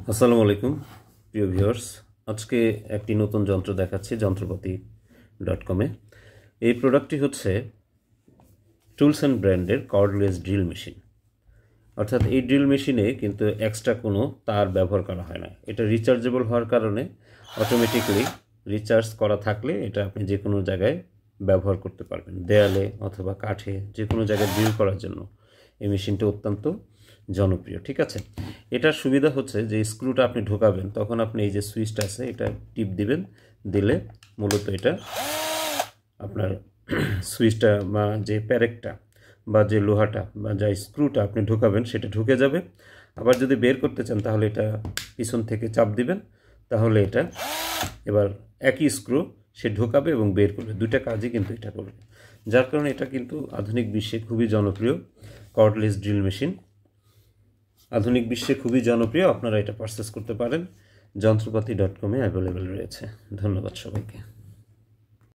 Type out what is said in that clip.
আসসালামু আলাইকুম প্রিয় ভিউয়ার্স, আজকে একটি নতুন যন্ত্র দেখাচ্ছি যন্ত্রপাতি.com-এ। এই প্রোডাক্টটি হচ্ছে টুলস অ্যান্ড ব্র্যান্ডের কর্ডলেস ড্রিল মেশিন। অর্থাৎ এই ড্রিল মেশিনে কিন্তু এক্সট্রা কোনো তার ব্যবহার করা হয় না। এটা রিচার্জেবল হওয়ার কারণে অটোমেটিক্যালি রিচার্জ করা থাকলে এটা আপনি যে কোনো জায়গায় ব্যবহার করতে পারবেন, দেয়ালে অথবা কাঠে, যে কোনো জায়গায় ড্রিল করার জন্য এই মেশিনটা অত্যন্ত জনপ্রিয়। ঠিক আছে, এটার সুবিধা হচ্ছে যে স্ক্রুটা আপনি ঢোকাবেন তখন আপনি এই যে সুইচটা আছে এটা টিপ দিবেন, দিলে মূলত এটা আপনার সুইচটা বা যে প্যারেকটা বা যে লোহাটা বা যা স্ক্রুটা আপনি ঢোকাবেন সেটা ঢুকে যাবে। আবার যদি বের করতে চান তাহলে এটা পিছন থেকে চাপ দিবেন, তাহলে এটা এবার একই স্ক্রু সে ঢোকাবে এবং বের করবে, দুইটা কাজই কিন্তু এটা করবে। যার কারণে এটা কিন্তু আধুনিক বিশ্বে খুবই জনপ্রিয় কর্ডলেস ড্রিল মেশিন। আধুনিক বিশ্বে খুবই জনপ্রিয়, আপনারা এটা পারচেস করতে পারেন। যন্ত্রপাতি.com-এ অ্যাভেলেবেল রয়েছে। ধন্যবাদ সবাইকে।